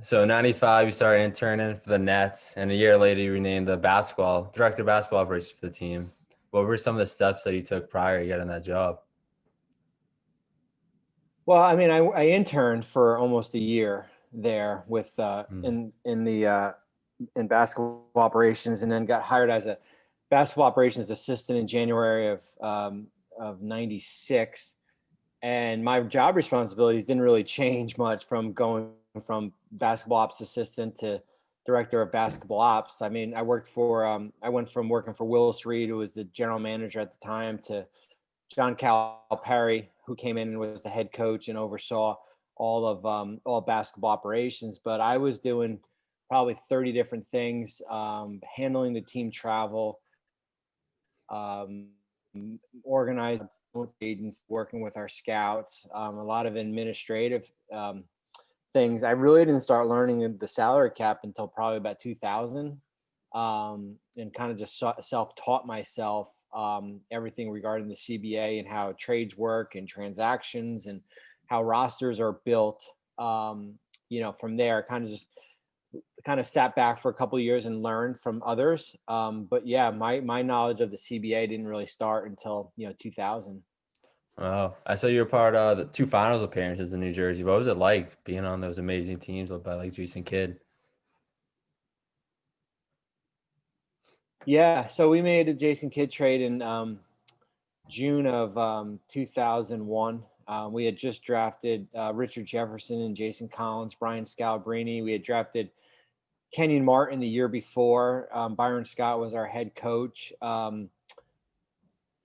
So 95, you started interning for the Nets, and a year later, you were named the director of basketball operations for the team. What were some of the steps that you took prior to getting that job? Well, I mean, I interned for almost a year there with Mm. in basketball operations, and then got hired as a basketball operations assistant in January of '96. And my job responsibilities didn't really change much from going from basketball ops assistant to director of basketball ops. I mean, I went from working for Willis Reed, who was the general manager at the time, to John Calipari, who came in and was the head coach and oversaw all basketball operations. But I was doing probably 30 different things, handling the team travel, um, organized with agents, working with our scouts, a lot of administrative things. I really didn't start learning the salary cap until probably about 2000, and kind of just self-taught myself everything regarding the CBA and how trades work and transactions and how rosters are built. From there, kind of sat back for a couple of years and learned from others. But yeah, my knowledge of the CBA didn't really start until 2000. Oh, I saw you were part of the two finals appearances in New Jersey. What was it like being on those amazing teams led by like Jason Kidd? Yeah, so we made a Jason Kidd trade in June of 2001. We had just drafted Richard Jefferson and Jason Collins, Brian Scalabrine. We had drafted Kenyon Martin the year before. Byron Scott was our head coach.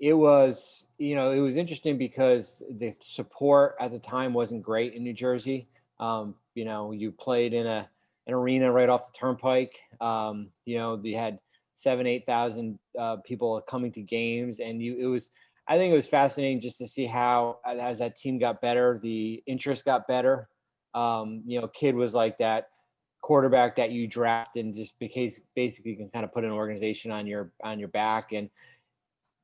It was interesting because the support at the time wasn't great in New Jersey. You played in an arena right off the turnpike. You had 7,000-8,000 people coming to games, and I think it was fascinating just to see how, as that team got better, the interest got better. Kid was like that quarterback that you draft and just because basically can kind of put an organization on your back. And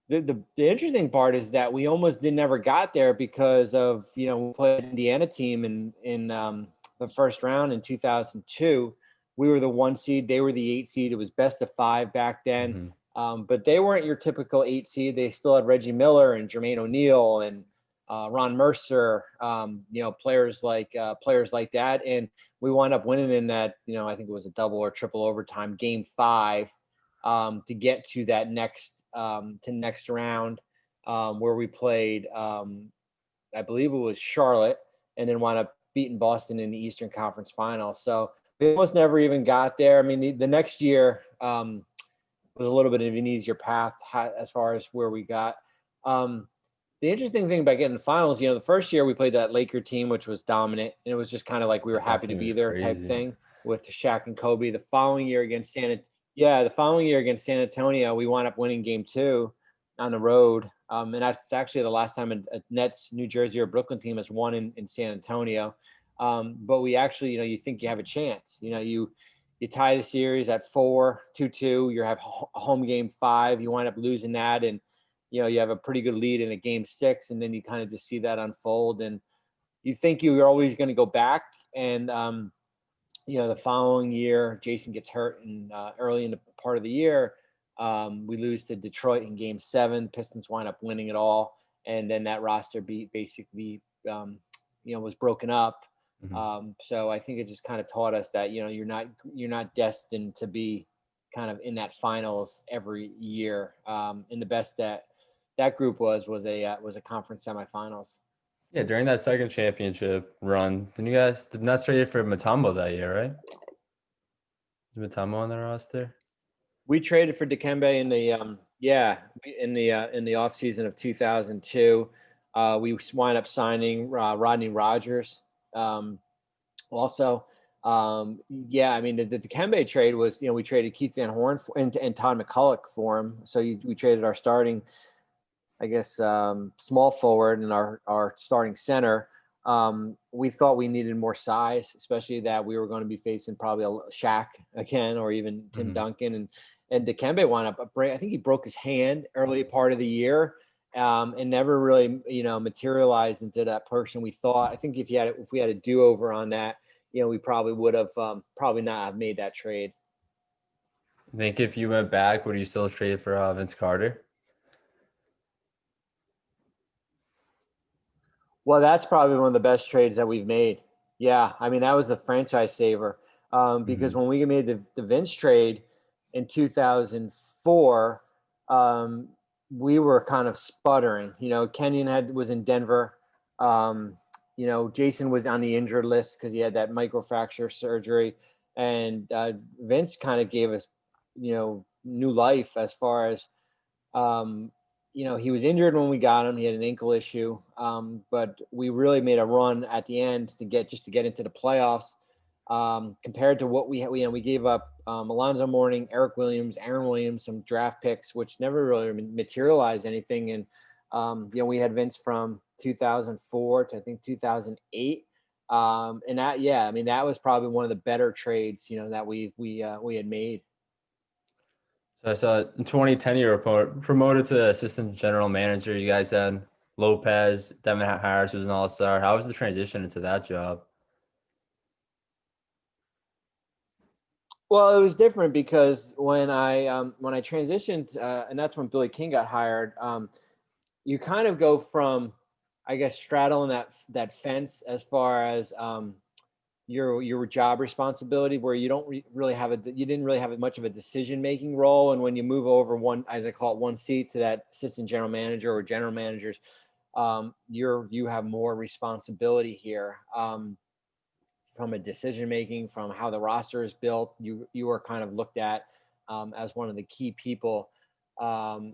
the interesting part is that we almost never got there because of we played Indiana team in the first round in 2002. We were the 1 seed, they were the 8 seed. It was best of 5 back then. Mm-hmm. But they weren't your typical 8 seed. They still had Reggie Miller and Jermaine O'Neal and Ron Mercer, players like that. And we wound up winning in that, I think it was a double or triple overtime game 5, to get to that next round, where we played, I believe it was Charlotte, and then wound up beating Boston in the Eastern Conference Finals. So we almost never even got there. I mean, the next year was a little bit of an easier path as far as where we got. The interesting thing about getting the finals, the first year we played that Laker team, which was dominant, and it was just kind of like we were That happy to team be was there type crazy. thing with Shaq and Kobe. The following year against San Antonio, we wound up winning game 2 on the road. And that's actually the last time a Nets, New Jersey, or Brooklyn team has won in San Antonio. But we actually, you think you have a chance. You tie the series at 4-2. You have a home game 5. You wind up losing that, and you have a pretty good lead in a game 6, and then you kind of just see that unfold, and you think you're always going to go back. And the following year, Jason gets hurt, and early in the part of the year, we lose to Detroit in game 7. Pistons wind up winning it all, and then that roster basically was broken up. Mm-hmm. So I think it just kind of taught us that you're not destined to be kind of in that finals every year. And the best that group was a conference semifinals. Yeah, during that second championship run, did Nets trade for Mutombo that year, right? Is Mutombo on the roster? We traded for Dikembe in the off season of 2002. We wind up signing Rodney Rogers. Also, I mean, the Dikembe trade was, we traded Keith Van Horn and Todd McCulloch for him. So we traded our starting, I guess, small forward and our starting center. We thought we needed more size, especially that we were going to be facing probably a Shaq again, or even Tim Mm-hmm. Duncan. And Dikembe wound up, I think he broke his hand early part of the year, and never really, materialized into that person we thought. I think if we had a do-over on that, we probably would have probably not have made that trade. I think if you went back, would you still trade for Vince Carter? Well, that's probably one of the best trades that we've made. Yeah, I mean that was a franchise saver because when we made the Vince trade in 2004, we were kind of sputtering. Kenyon was in Denver. Jason was on the injured list because he had that microfracture surgery, and Vince kind of gave us, new life as far as he was injured when we got him. He had an ankle issue, but we really made a run at the end to get into the playoffs. Compared to what we had, we gave up Alonzo Mourning, Eric Williams, Aaron Williams, some draft picks, which never really materialized anything. And we had Vince from 2004 to I think 2008. And that, that was probably one of the better trades, that we had made. So I saw in 2010 you were promoted to assistant general manager. You guys had Lopez, Devin Harris was an all-star. How was the transition into that job? Well, it was different because when I transitioned, and that's when Billy King got hired. You kind of go from, I guess, straddling that fence as far as your job responsibility, where you don't really have you didn't really have much of a decision making role, and when you move over one, as I call it, one seat to that assistant general manager or general managers, you have more responsibility here. From a decision making, from how the roster is built, you are kind of looked at as one of the key people. I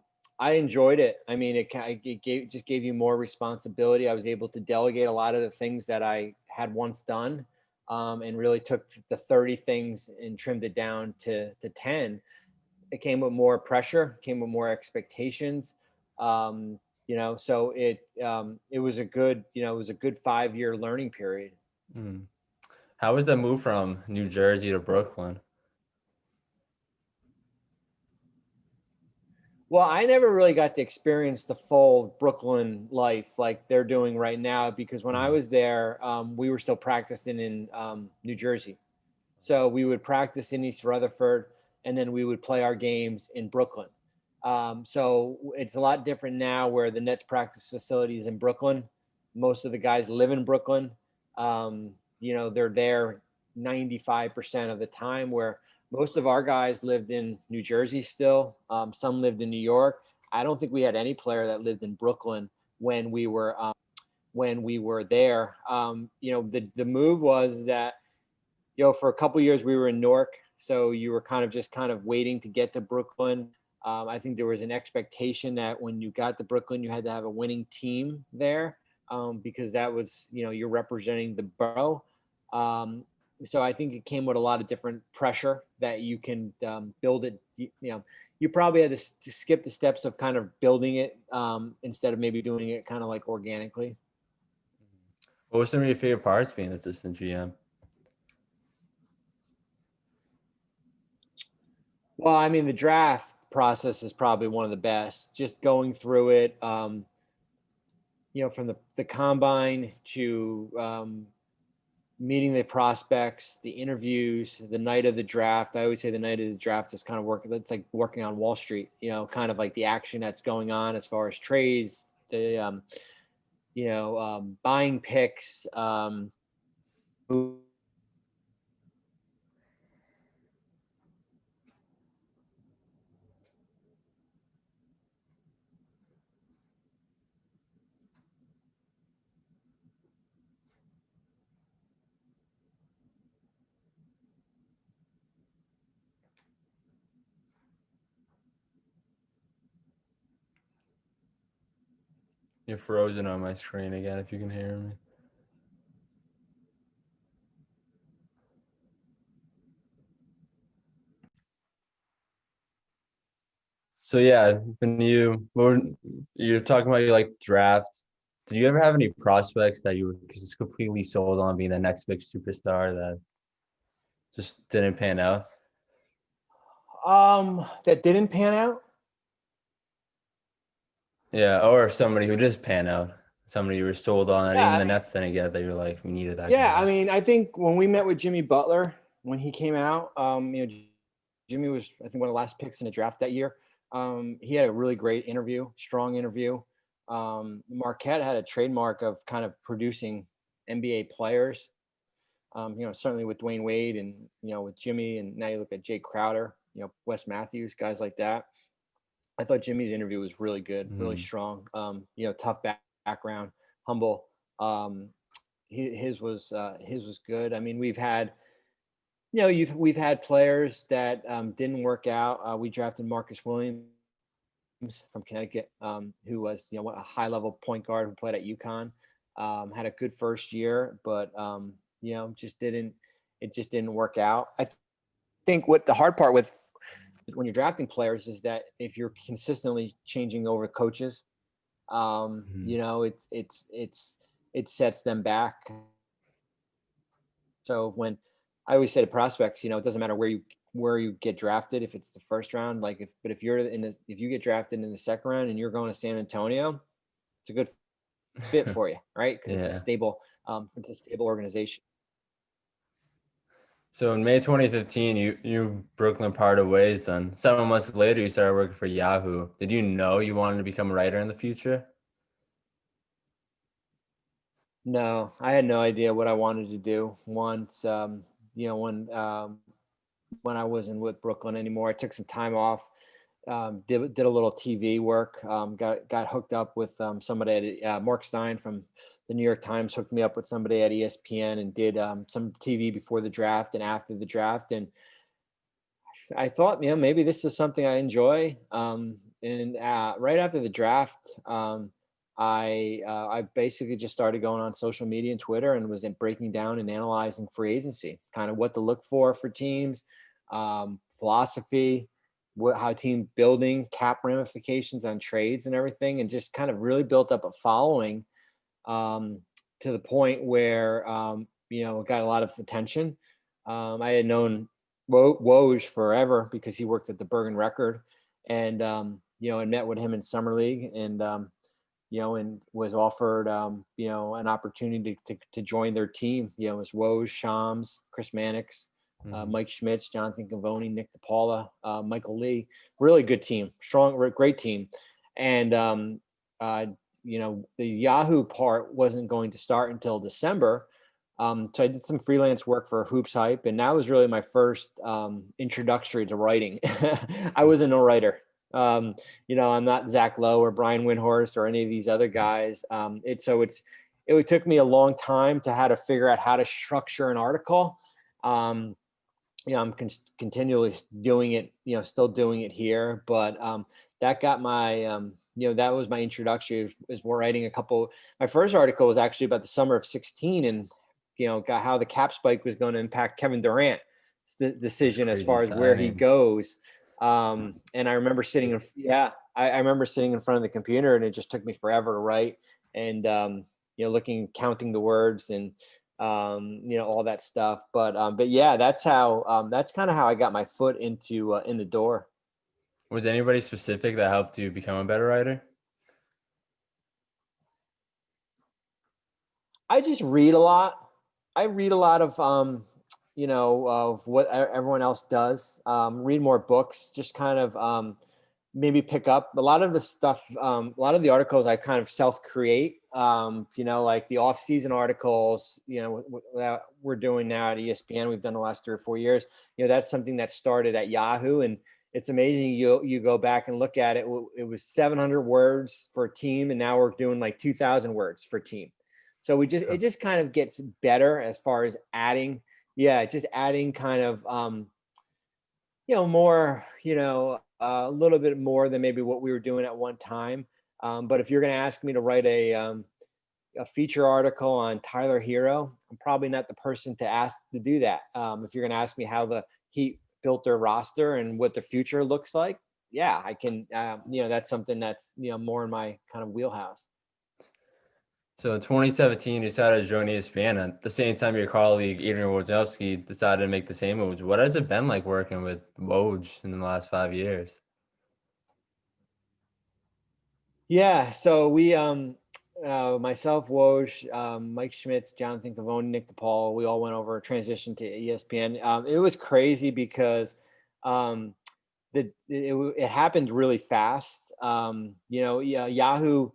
enjoyed it. I mean, it just gave you more responsibility. I was able to delegate a lot of the things that I had once done, and really took the 30 things and trimmed it down to 10. It came with more pressure, came with more expectations. So it was a good, 5-year learning period. How was that move from New Jersey to Brooklyn? Well, I never really got to experience the full Brooklyn life like they're doing right now, because when I was there, we were still practicing in New Jersey. So we would practice in East Rutherford, and then we would play our games in Brooklyn. So it's a lot different now where the Nets practice facility is in Brooklyn. Most of the guys live in Brooklyn. They're there 95% of the time, where most of our guys lived in New Jersey still. Some lived in New York. I don't think we had any player that lived in Brooklyn when we were there. The move was that, for a couple of years we were in Newark, so you were kind of waiting to get to Brooklyn. I think there was an expectation that when you got to Brooklyn, you had to have a winning team there, because that was, you're representing the borough. So I think it came with a lot of different pressure that you can build it. You probably had to skip the steps of kind of building it, instead of maybe doing it kind of like organically. What were some of your favorite parts being assistant GM? Well, I mean, the draft process is probably one of the best. Just going through it, from the combine to meeting the prospects, the interviews, the night of the draft. I always say the night of the draft is kind of working. It's like working on Wall Street. Kind of like the action that's going on as far as trades, the buying picks. You're frozen on my screen again, if you can hear me. So yeah, you're talking about your like draft, did you ever have any prospects that you were just completely sold on being the next big superstar that just didn't pan out? That didn't pan out. Yeah, or somebody who just pan out. Somebody you were sold on that Yeah, even I the mean, Nets didn't get that you're like, we needed that yeah, I guy. mean, I think when we met with Jimmy Butler when he came out, Jimmy was I think one of the last picks in the draft that year. He had a really great interview, strong interview. Marquette had a trademark of kind of producing NBA players. Certainly with Dwayne Wade and with Jimmy, and now you look at Jay Crowder, Wes Matthews, guys like that. I thought Jimmy's interview was really good, really Mhm. strong. Tough background, humble. Um, his was good. I mean, we've had players that didn't work out. We drafted Marcus Williams from Connecticut, who was a high level point guard who played at UConn. Had a good first year, but it just didn't work out. I think what the hard part with when you're drafting players is that if you're consistently changing over coaches, Mhm. it sets them back. So when I always say to prospects, it doesn't matter where you get drafted, if it's the first round, if you're if you get drafted in the second round and you're going to San Antonio, it's a good fit for you, right? Because Yeah. it's a stable organization. So in May 2015, you Brooklyn parted ways. Then 7 months later, you started working for Yahoo. Did you know you wanted to become a writer in the future? No, I had no idea what I wanted to do once, you know, when I wasn't with Brooklyn anymore. I took some time off, did a little TV work, got hooked up with somebody at Mark Stein from the New York Times hooked me up with somebody at ESPN and did some TV before the draft and after the draft. And I thought, maybe this is something I enjoy. And right after the draft, I basically just started going on social media and Twitter and was breaking down and analyzing free agency, kind of what to look for teams, philosophy, how team building, cap ramifications on trades and everything, and just kind of really built up a following um, to the point where it got a lot of attention. I had known Woj forever because he worked at the Bergen Record, and I met with him in summer league, and and was offered an opportunity to join their team. It was Woj, Shams, Chris Mannix, Mhm. Mike Schmitz, Jonathan Cavoni, Nick DePaula, Michael Lee. Really good team, strong, great team, and uh, the Yahoo part wasn't going to start until December. So I did some freelance work for Hoops Hype, and that was really my first introductory to writing. I wasn't a writer. I'm not Zach Lowe or Brian Windhorst or any of these other guys. It took me a long time to how to figure out how to structure an article. Um, I'm continually doing it, still doing it here, but that got my, that was my introduction is writing a couple. My first article was actually about the summer of 16 and, got how the cap spike was going to impact Kevin Durant's That's decision as crazy far as where he timing. goes. And I remember I remember sitting in front of the computer and it just took me forever to write and, counting the words and, all that stuff. But yeah, that's kind of how I got my foot into in the door. Was anybody specific that helped you become a better writer? I just read a lot. I read a lot of of what everyone else does. Read more books, just kind of maybe pick up a lot of the stuff. A lot of the articles I kind of self create. Like the off season articles. That we're doing now at ESPN. We've done the last 3 or 4 years. That's something that started at Yahoo, and it's amazing. You go back and look at it. It was 700 words for a team, and now we're doing like 2,000 words for a team. So it just kind of gets better as far as adding, just adding kind of more, a little bit more than maybe what we were doing at one time. But if you're going to ask me to write a feature article on Tyler Hero, I'm probably not the person to ask to do that. If you're going to ask me how the Heat built their roster and what the future looks like, yeah, I can. That's something that's more in my kind of wheelhouse. So in 2017, you decided to join ESPN. At the same time, your colleague Adrian Wojnarowski decided to make the same moves. What has it been like working with Woj in the last 5 years? Yeah, so we myself, Woj, Mike Schmitz, Jonathan Cavone, Nick DePaul, we all went over a transition to ESPN. It was crazy because um, it happened really fast. Yahoo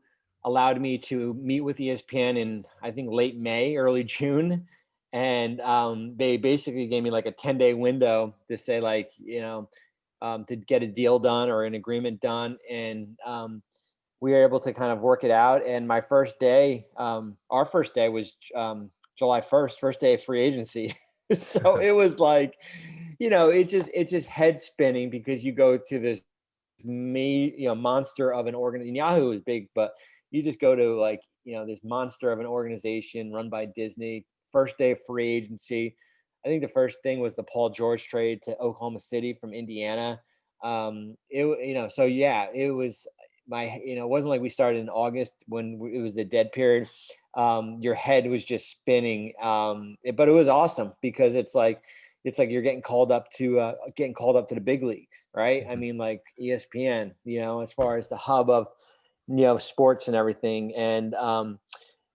allowed me to meet with ESPN in, I think, late May, early June. And they basically gave me like a 10-day window to say, like, to get a deal done or an agreement done. And we were able to kind of work it out. And my first day, our first day was July 1st, first day of free agency. So it was like, it's just head spinning because you go to this monster of an organization. Yahoo is big, but you just go to, like, this monster of an organization run by Disney. First day of free agency. I think the first thing was the Paul George trade to Oklahoma City from Indiana. So yeah, it was it wasn't like we started in August when it was the dead period. Your head was just spinning. But it was awesome because it's like you're getting called up to the big leagues, right? I mean, like ESPN, as far as the hub of sports and everything. And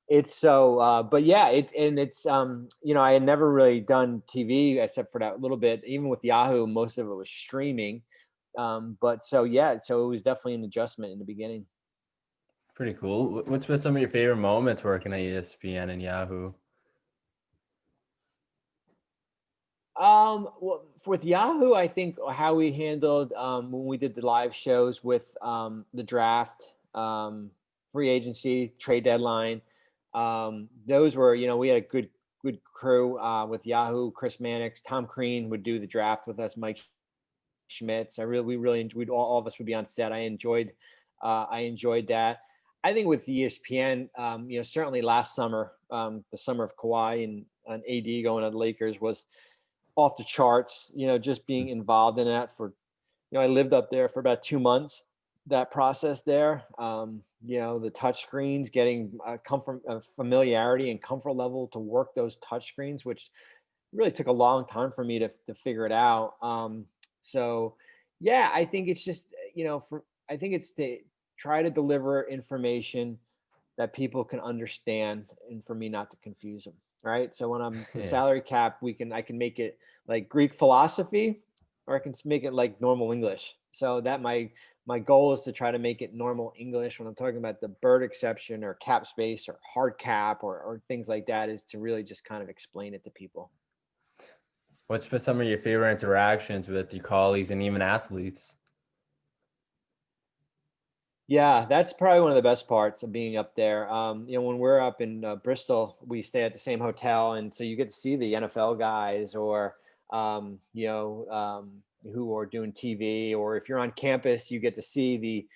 it's so but yeah, I had never really done TV except for that little bit. Even with Yahoo, most of it was streaming. But so yeah, so it was definitely an adjustment in the beginning. Pretty cool. What's been some of your favorite moments working at ESPN and Yahoo? Well, with Yahoo, I think how we handled when we did the live shows with the draft, free agency, trade deadline. Those were, we had a good crew with Yahoo. Chris Mannix, Tom Crean would do the draft with us. Mike Schmitz. We really enjoyed. All of us would be on set. I enjoyed that. I think with ESPN, certainly last summer, the summer of Kawhi and AD going to the Lakers was off the charts. Just being involved in that I lived up there for about 2 months. That process there, the touch screens, getting comfort, familiarity, and comfort level to work those touch screens, which really took a long time for me to figure it out. So yeah, I think it's just, I think it's to try to deliver information that people can understand and for me not to confuse them. Right. So when I'm the Yeah. salary cap, I can make it like Greek philosophy, or I can make it like normal English. So that my goal is to try to make it normal English when I'm talking about the bird exception or cap space or hard cap or things like that, is to really just kind of explain it to people. What's been some of your favorite interactions with your colleagues and even athletes? Yeah, that's probably one of the best parts of being up there. When we're up in Bristol, we stay at the same hotel, and so you get to see the NFL guys, or who are doing TV, or if you're on campus, you get to see the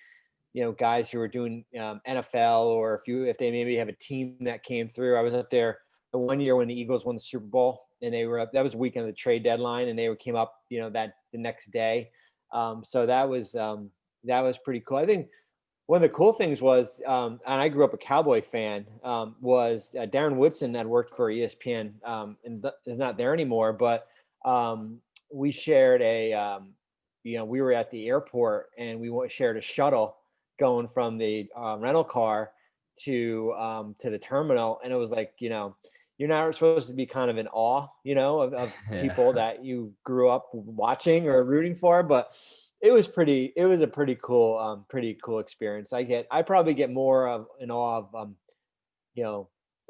guys who are doing NFL, or if they maybe have a team that came through. I was up there the one year when the Eagles won the Super Bowl, and they were up. That was the weekend of the trade deadline, and they came up, that the next day. So that was pretty cool. I think one of the cool things was, and I grew up a Cowboy fan, was Darren Woodson had worked for ESPN, and is not there anymore. But we shared we were at the airport, and we shared a shuttle going from the rental car to the terminal, and it was like, you're not supposed to be kind of in awe, of Yeah. people that you grew up watching or rooting for, but it was a pretty cool experience. I probably get more of in awe of you know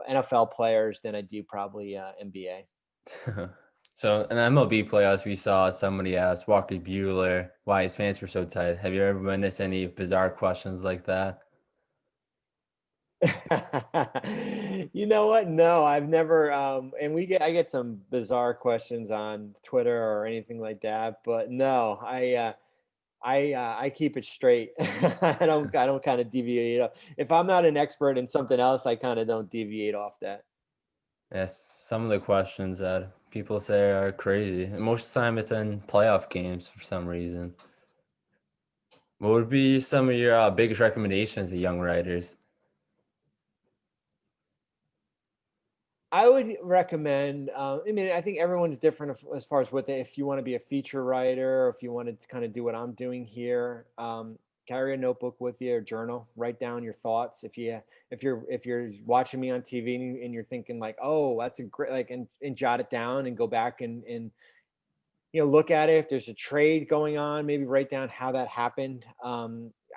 NFL players than I do probably NBA. So in the MLB playoffs, we saw somebody ask Walker Bueller why his fans were so tight. Have you ever witnessed any bizarre questions like that? You know what? No, I've never. And I get some bizarre questions on Twitter or anything like that, but no, I keep it straight. I don't kind of deviate off. If I'm not an expert in something else, I kind of don't deviate off that. Yes, some of the questions that people say are crazy. And most of the time, it's in playoff games for some reason. What would be some of your biggest recommendations to young writers? I would recommend. I mean, I think everyone's different as far as if you want to be a feature writer, or if you want to kind of do what I'm doing here. carry a notebook with you, or journal, write down your thoughts. If you're watching me on TV and you're thinking like, oh, that's a great, like, and jot it down and go back and look at it. If there's a trade going on, maybe write down how that happened.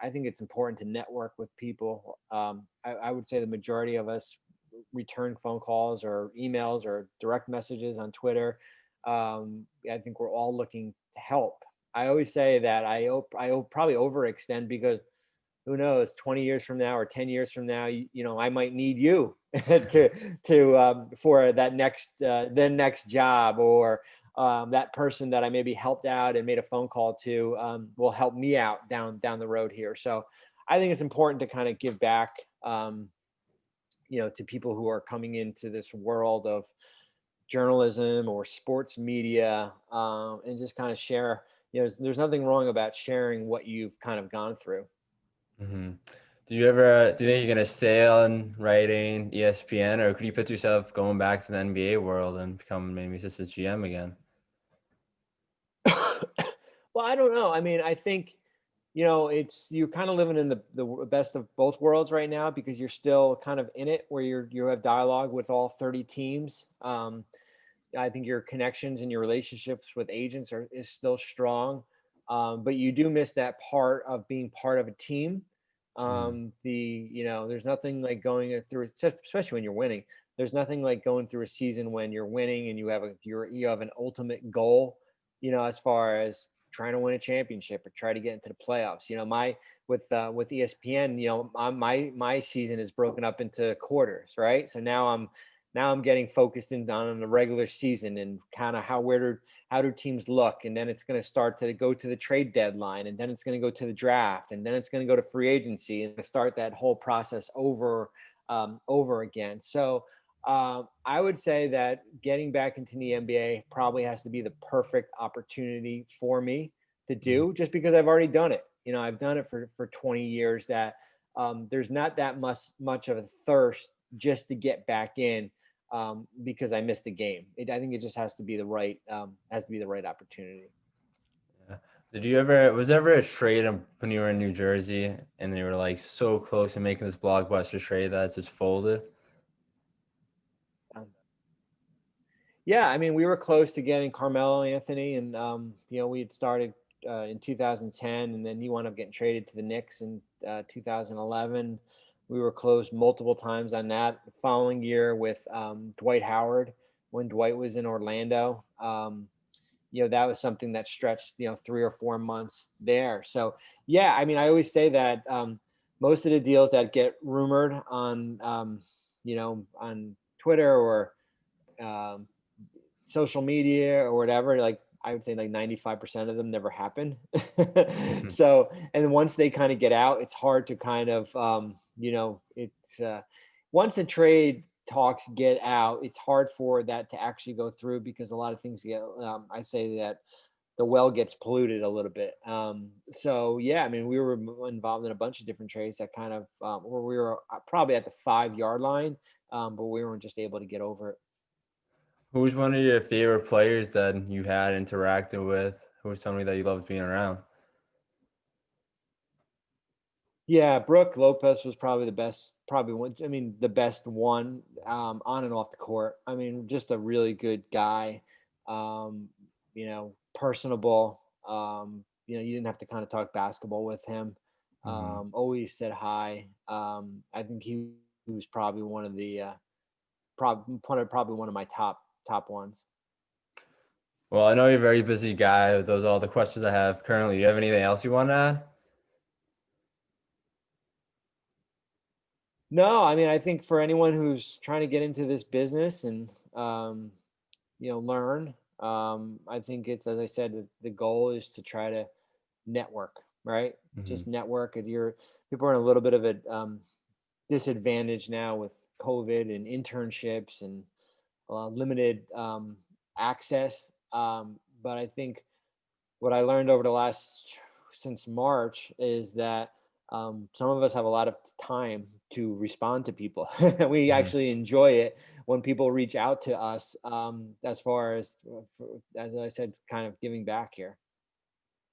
I think it's important to network with people. I would say the majority of us return phone calls or emails or direct messages on Twitter. I think we're all looking to help. I always say that I probably overextend, because who knows, 20 years from now or 10 years from now, I might need you to for that next job, or that person that I maybe helped out and made a phone call to will help me out down the road here. So I think it's important to kind of give back, to people who are coming into this world of journalism or sports media, and just kind of share. There's nothing wrong about sharing what you've kind of gone through. Hmm. Do you think you're gonna stay on writing ESPN, or could you put yourself going back to the NBA world and become maybe assistant GM again? Well, I don't know. I mean, I think, it's you're kind of living in the best of both worlds right now, because you're still kind of in it, where you have dialogue with all 30 teams. I think your connections and your relationships with agents is still strong, but you do miss that part of being part of a team. Mhm. There's nothing like going through, especially when you're winning. There's nothing like going through a season when you're winning and you have an ultimate goal, as far as trying to win a championship or try to get into the playoffs. My with ESPN, my season is broken up into quarters, right? So now I'm getting focused on the regular season, and kind of how do teams look, and then it's going to start to go to the trade deadline, and then it's going to go to the draft, and then it's going to go to free agency, and start that whole process over again. So I would say that getting back into the NBA probably has to be the perfect opportunity for me to Mhm. do, just because I've already done it. I've done it for 20 years. That there's not that much of a thirst just to get back in, because I missed the game. I think it just has to be the right opportunity. Yeah. Was there ever a trade when you were in New Jersey and they were like so close to making this blockbuster trade that it's just folded? Um, yeah, I mean, we were close to getting Carmelo Anthony, and we had started in 2010, and then he wound up getting traded to the Knicks in 2011. We were close multiple times on that. The following year with Dwight Howard, when Dwight was in Orlando. That was something that stretched, 3 or 4 months there. So yeah, I mean, I always say that most of the deals that get rumored on Twitter or um, social media or whatever, like I would say like 95% of them never happen. Mhm. So, and once they kind of get out, it's hard to kind of, it's once a trade talks get out, it's hard for that to actually go through, because a lot of things get, I say that the well gets polluted a little bit. So yeah, I mean, we were involved in a bunch of different trades that kind of, where we were probably at the 5 yard line, but we weren't just able to get over it. Who's one of your favorite players that you had interacted with? Who was somebody that you loved being around? Yeah, Brooke Lopez was probably the best, probably one. I mean, the best one, on and off the court. I mean, just a really good guy, personable. You didn't have to kind of talk basketball with him. Hmm. Always said hi. I think he was probably one of the probably one of my top ones. Well, I know you're a very busy guy. Those are all the questions I have currently. Do you have anything else you want to add? No, I mean, I think for anyone who's trying to get into this business and learn. I think it's, as I said, the goal is to try to network, right? Hmm. Just network. If you're People are in a little bit of a disadvantage now with COVID and internships and limited access. But I think what I learned over the last since March is that some of us have a lot of time to respond to people. We Hmm. actually enjoy it when people reach out to us, as far as I said, kind of giving back here.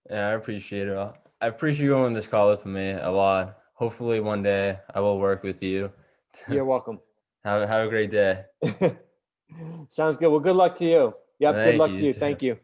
Yeah, I appreciate it. I appreciate you going on this call with me a lot. Hopefully one day I will work with you. You're welcome. Have a great day. Sounds good. Well, good luck to you. Yep. Good Thank luck to you you. too. Thank you.